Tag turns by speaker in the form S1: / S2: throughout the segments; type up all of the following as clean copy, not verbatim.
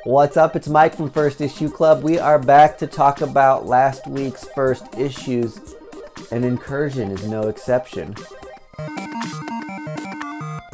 S1: What's up? It's Mike from First Issue Club. We are back to talk about last week's first issues, and Incursion is no exception.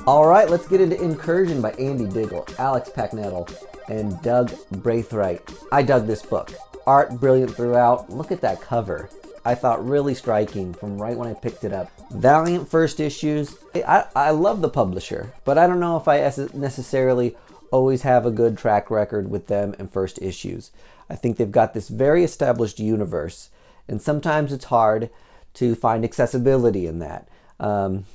S1: Alright, let's get into Incursion by Andy Diggle, Alex Packnettle, and Doug Braithwaite. I dug this book. Art brilliant throughout. Look at that cover. I thought really striking from right when I picked it up. Valiant first issues. I love the publisher, but I don't know if I necessarily always have a good track record with them and first issues. I think they've got this very established universe, and sometimes it's hard to find accessibility in that.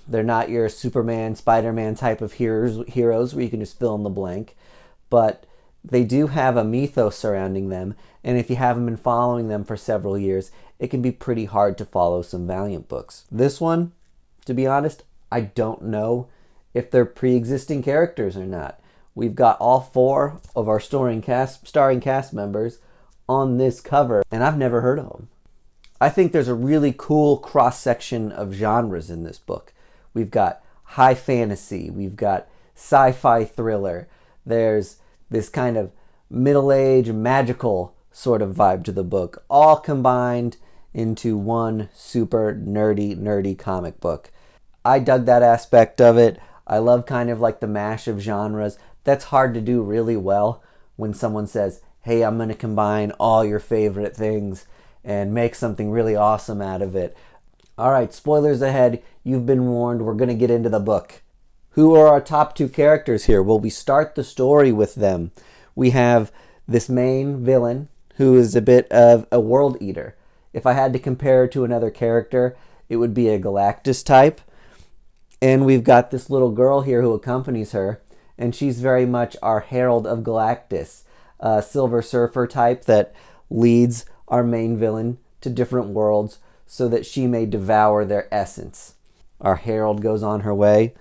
S1: They're not your Superman, Spider-Man type of heroes where you can just fill in the blank, but they do have a mythos surrounding them, and if you haven't been following them for several years, it can be pretty hard to follow some Valiant books. This one, to be honest, I don't know if they're pre-existing characters or not. We've got all four of our starring cast members on this cover, and I've never heard of them. I think there's a really cool cross-section of genres in this book. We've got high fantasy, we've got sci-fi thriller, there's this kind of middle-age magical sort of vibe to the book, all combined into one super nerdy comic book. I dug that aspect of it. I love kind of like the mash of genres. That's hard to do really well when someone says, hey, I'm going to combine all your favorite things and make something really awesome out of it. Alright, spoilers ahead. You've been warned. We're going to get into the book. Who are our top two characters here? Well, we start the story with them. We have this main villain who is a bit of a world eater. If I had to compare to another character, it would be a Galactus type. And we've got this little girl here who accompanies her, and she's very much our Herald of Galactus, a Silver Surfer type that leads our main villain to different worlds so that she may devour their essence. Our Herald goes on her way,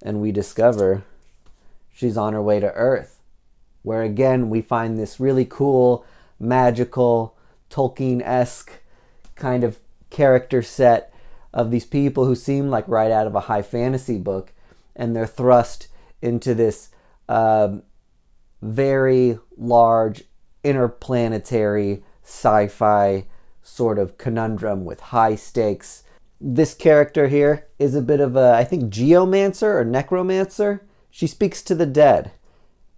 S1: and we discover she's on her way to Earth, where again we find this really cool, magical, Tolkien-esque kind of character set of these people who seem like right out of a high fantasy book, and they're thrust into this very large interplanetary sci-fi sort of conundrum with high stakes. This character here is a bit of a, I think, geomancer or necromancer. She speaks to the dead.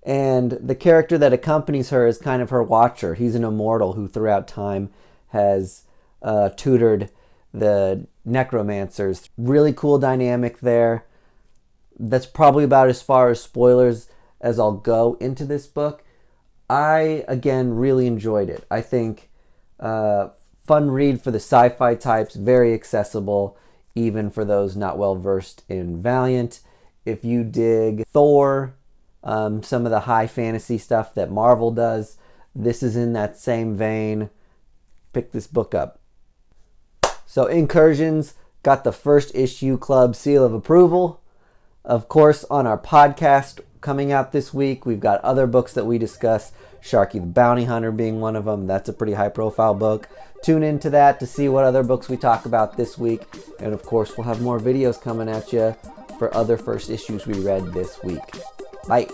S1: And the character that accompanies her is kind of her watcher. He's an immortal who throughout time has tutored the necromancers. Really cool dynamic there. That's probably about as far as spoilers as I'll go into this book. I, again, really enjoyed it. I think fun read for the sci-fi types, very accessible, even for those not well versed in Valiant. If you dig Thor, some of the high fantasy stuff that Marvel does, this is in that same vein. Pick this book up. So Incursions got the First Issue Club seal of approval. Of course, on our podcast coming out this week, we've got other books that we discuss, Sharky the Bounty Hunter being one of them. That's a pretty high profile book. Tune into that to see what other books we talk about this week. And of course, we'll have more videos coming at you for other first issues we read this week. Bye.